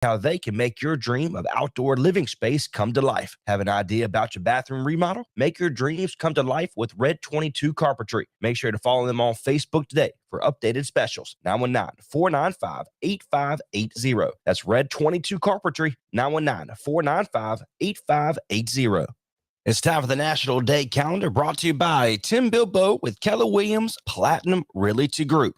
how they can make your dream of outdoor living space come to life. Have an idea about your bathroom remodel? Make your dreams come to life with Red 22 Carpentry. Make sure to follow them on Facebook today for updated specials. 919-495-8580. That's Red 22 Carpentry, 919-495-8580. It's time for the National Day Calendar, brought to you by Tim Bilbo with Keller Williams Platinum Realty Group.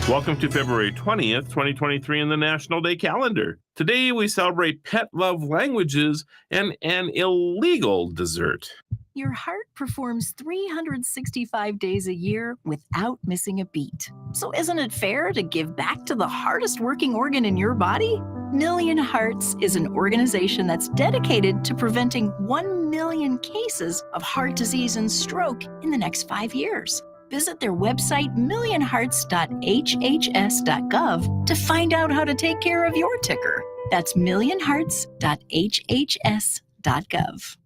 Welcome to February 20th, 2023 in the National Day Calendar. Today we celebrate pet love languages and an illegal dessert. Your heart performs 365 days a year without missing a beat. So isn't it fair to give back to the hardest working organ in your body? Million Hearts is an organization that's dedicated to preventing 1 million cases of heart disease and stroke in the next 5 years. Visit their website, millionhearts.hhs.gov, to find out how to take care of your ticker. That's millionhearts.hhs.gov.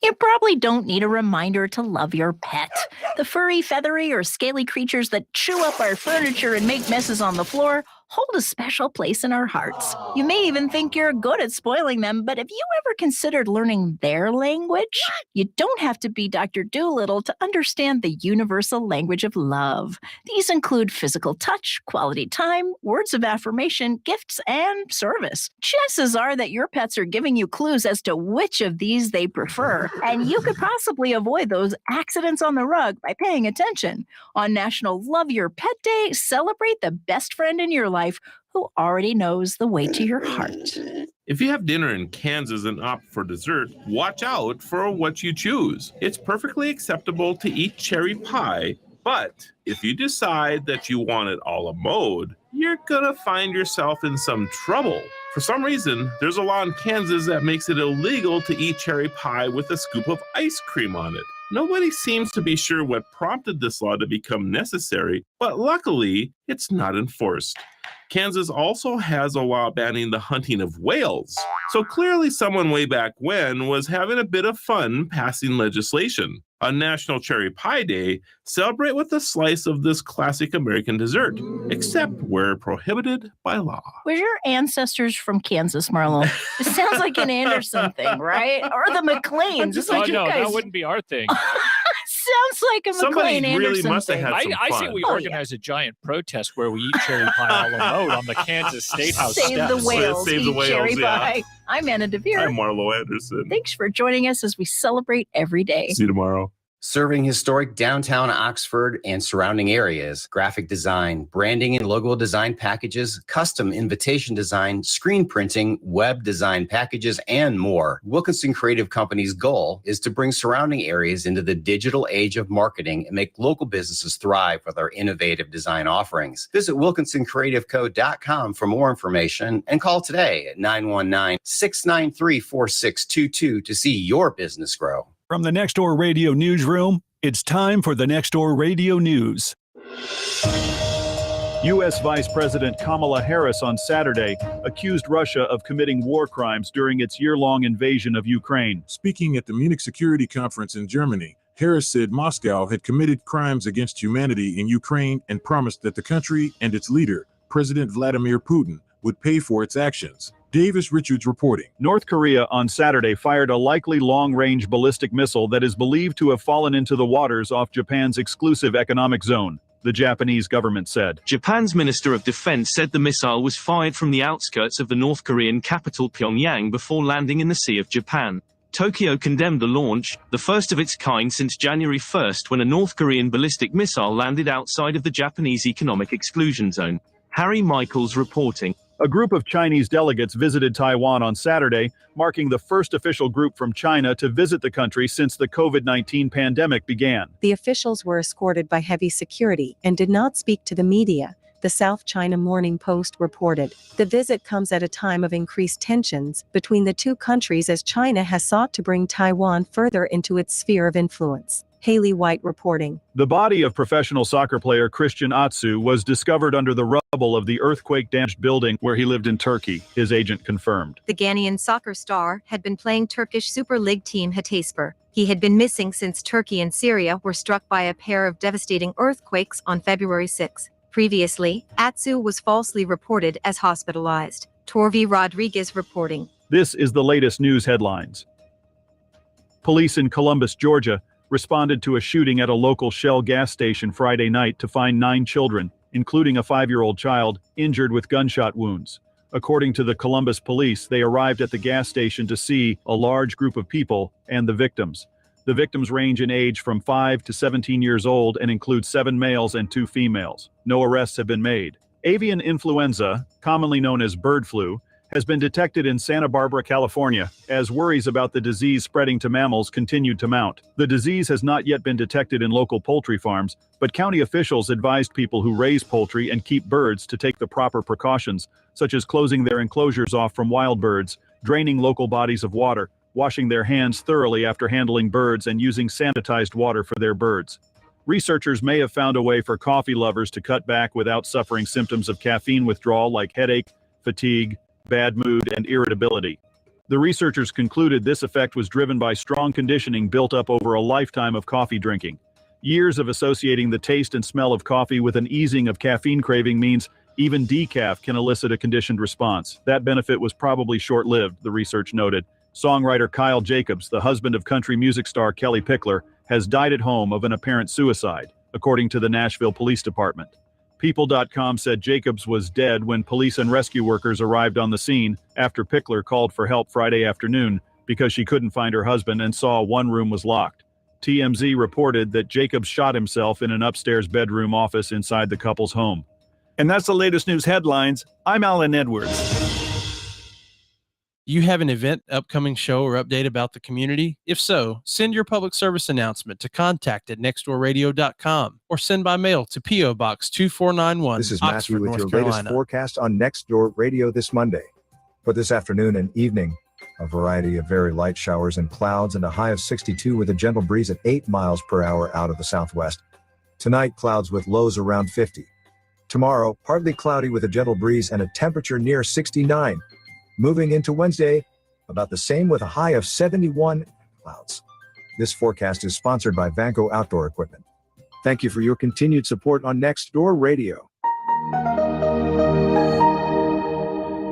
You probably don't need a reminder to love your pet. The furry, feathery, or scaly creatures that chew up our furniture and make messes on the floor hold a special place in our hearts. You may even think you're good at spoiling them, but have you ever considered learning their language? You don't have to be Dr. Dolittle to understand the universal language of love. These include physical touch, quality time, words of affirmation, gifts, and service. Chances are that your pets are giving you clues as to which of these they prefer, and you could possibly avoid those accidents on the rug by paying attention. On National Love Your Pet Day, celebrate the best friend in your life who already knows the way to your heart. If you have dinner in Kansas and opt for dessert, watch out for what you choose. It's perfectly acceptable to eat cherry pie, but if you decide that you want it a la mode, you're gonna find yourself in some trouble. For some reason, there's a law in Kansas that makes it illegal to eat cherry pie with a scoop of ice cream on it. Nobody seems to be sure what prompted this law to become necessary, but luckily, it's not enforced. Kansas also has a law banning the hunting of whales. So clearly someone way back when was having a bit of fun passing legislation. On National Cherry Pie Day, celebrate with a slice of this classic American dessert, except where prohibited by law. Was your ancestors from Kansas, Marlo? It sounds like an Anderson thing, right? Or the McLeans. It's like no, guys... that wouldn't be our thing. Sounds like a Somebody McLean really Anderson must have thing. had some I say fun. we organize a giant protest where we eat cherry pie a la mode on the Kansas State House Save steps. the whales, Save the eat whales, cherry yeah. pie. I'm Anna DeVere. I'm Marlo Anderson. Thanks for joining us as we celebrate every day. See you tomorrow. Serving historic downtown Oxford and surrounding areas, graphic design, branding and logo design packages, custom invitation design, screen printing, web design packages, and more. Wilkinson Creative Company's goal is to bring surrounding areas into the digital age of marketing and make local businesses thrive with our innovative design offerings. Visit wilkinsoncreativeco.com for more information and call today at 919-693-4622 to see your business grow. From the Nextdoor Radio Newsroom, it's time for the Nextdoor Radio News. U.S. Vice President Kamala Harris on Saturday accused Russia of committing war crimes during its year-long invasion of Ukraine. Speaking at the Munich Security Conference in Germany, Harris said Moscow had committed crimes against humanity in Ukraine and promised that the country and its leader, President Vladimir Putin, would pay for its actions. Davis Richards reporting. North Korea on Saturday fired a likely long-range ballistic missile that is believed to have fallen into the waters off Japan's exclusive economic zone, the Japanese government said. Japan's Minister of Defense said the missile was fired from the outskirts of the North Korean capital Pyongyang before landing in the Sea of Japan. Tokyo condemned the launch, the first of its kind since January 1st, when a North Korean ballistic missile landed outside of the Japanese economic exclusion zone. Harry Michaels reporting. A group of Chinese delegates visited Taiwan on Saturday, marking the first official group from China to visit the country since the COVID-19 pandemic began. The officials were escorted by heavy security and did not speak to the media, the South China Morning Post reported. The visit comes at a time of increased tensions between the two countries as China has sought to bring Taiwan further into its sphere of influence. Haley White reporting. The body of professional soccer player Christian Atsu was discovered under the rubble of the earthquake-damaged building where he lived in Turkey, his agent confirmed. The Ghanaian soccer star had been playing Turkish Super League team Hatayspor. He had been missing since Turkey and Syria were struck by a pair of devastating earthquakes on February 6. Previously, Atsu was falsely reported as hospitalized. Torvi Rodriguez reporting. This is the latest news headlines. Police in Columbus, Georgia, responded to a shooting at a local Shell gas station Friday night to find 9 children, including a 5-year-old child, injured with gunshot wounds. According to the Columbus police, they arrived at the gas station to see a large group of people and the victims. The victims range in age from 5 to 17 years old and include 7 males and 2 females. No arrests have been made. Avian influenza, commonly known as bird flu, has been detected in Santa Barbara, California, as worries about the disease spreading to mammals continued to mount. The disease has not yet been detected in local poultry farms, but county officials advised people who raise poultry and keep birds to take the proper precautions, such as closing their enclosures off from wild birds, draining local bodies of water, washing their hands thoroughly after handling birds, and using sanitized water for their birds. Researchers may have found a way for coffee lovers to cut back without suffering symptoms of caffeine withdrawal like headache, fatigue, bad mood, and irritability. The researchers concluded this effect was driven by strong conditioning built up over a lifetime of coffee drinking. Years of associating the taste and smell of coffee with an easing of caffeine craving means even decaf can elicit a conditioned response. That benefit was probably short-lived, the research noted. Songwriter Kyle Jacobs, the husband of country music star Kelly Pickler, has died at home of an apparent suicide, according to the Nashville Police Department. People.com said Jacobs was dead when police and rescue workers arrived on the scene after Pickler called for help Friday afternoon because she couldn't find her husband and saw one room was locked. TMZ reported that Jacobs shot himself in an upstairs bedroom office inside the couple's home. And that's the latest news headlines. I'm Alan Edwards. You have an event, upcoming show, or update about the community? If so, send your public service announcement to contact@nextdoorradio.com or send by mail to P.O. Box 2491, This is Oxford, Matthew with North your Carolina. latest forecast on Next Door Radio this Monday. For this afternoon and evening, a variety of very light showers and clouds and a high of 62 with a gentle breeze at 8 miles per hour out of the southwest. Tonight, clouds with lows around 50. Tomorrow, partly cloudy with a gentle breeze and a temperature near 69. Moving into Wednesday, about the same with a high of 71, clouds. This forecast is sponsored by Vanco Outdoor Equipment. Thank you for your continued support on Next Door Radio.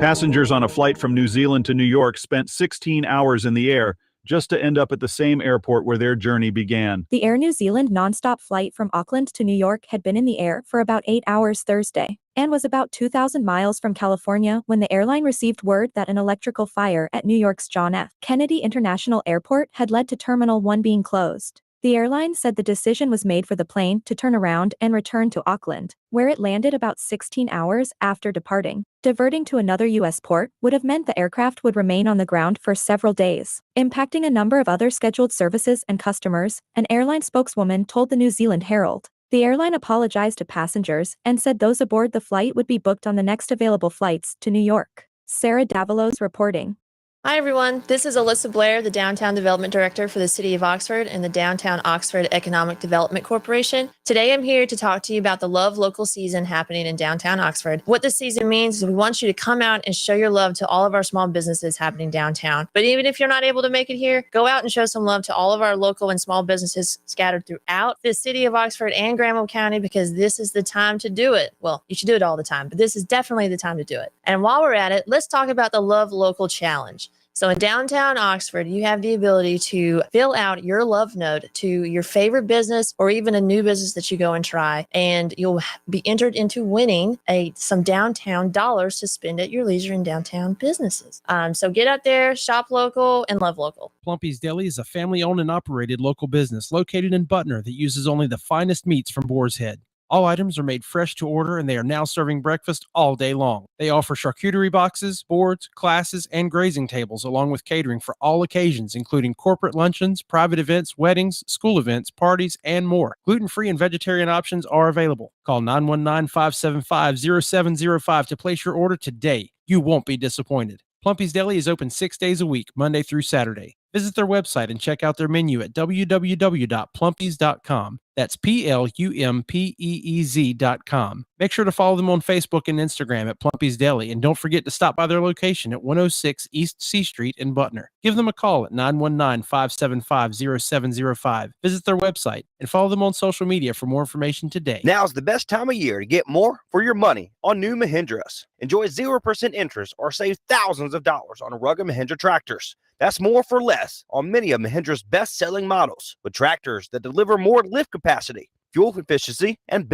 Passengers on a flight from New Zealand to New York spent 16 hours in the air just to end up at the same airport where their journey began. The Air New Zealand nonstop flight from Auckland to New York had been in the air for about 8 hours Thursday, and was about 2,000 miles from California when the airline received word that an electrical fire at New York's John F. Kennedy International Airport had led to Terminal 1 being closed. The airline said the decision was made for the plane to turn around and return to Auckland, where it landed about 16 hours after departing. Diverting to another U.S. port would have meant the aircraft would remain on the ground for several days, impacting a number of other scheduled services and customers, an airline spokeswoman told the New Zealand Herald. The airline apologized to passengers and said those aboard the flight would be booked on the next available flights to New York. Sarah Davalos reporting. Hi everyone, this is Alyssa Blair, the Downtown Development Director for the City of Oxford and the Downtown Oxford Economic Development Corporation. Today I'm here to talk to you about the Love Local season happening in downtown Oxford. What this season means is we want you to come out and show your love to all of our small businesses happening downtown. But even if you're not able to make it here, go out and show some love to all of our local and small businesses scattered throughout the City of Oxford and Granville County, because this is the time to do it. Well, you should do it all the time, but this is definitely the time to do it. And while we're at it, let's talk about the Love Local Challenge. So in downtown Oxford, you have the ability to fill out your love note to your favorite business or even a new business that you go and try, and you'll be entered into winning some downtown dollars to spend at your leisure in downtown businesses. So get out there, shop local, and love local. Plumpy's Deli is a family-owned and operated local business located in Butner that uses only the finest meats from Boar's Head. All items are made fresh to order, and they are now serving breakfast all day long. They offer charcuterie boxes, boards, classes, and grazing tables, along with catering for all occasions, including corporate luncheons, private events, weddings, school events, parties, and more. Gluten-free and vegetarian options are available. Call 919-575-0705 to place your order today. You won't be disappointed. Plumpy's Deli is open 6 days a week, Monday through Saturday. Visit their website and check out their menu at www.plumpies.com. That's PLUMPEEZ.com. Make sure to follow them on Facebook and Instagram at Plumpy's Deli, and don't forget to stop by their location at 106 East C Street in Butner. Give them a call at 919-575-0705. Visit their website and follow them on social media for more information today. Now's the best time of year to get more for your money on new Mahindras. Enjoy 0% interest or save thousands of dollars on rugged Mahindra tractors. That's more for less on many of Mahindra's best-selling models, with tractors that deliver more lift capacity, fuel efficiency, and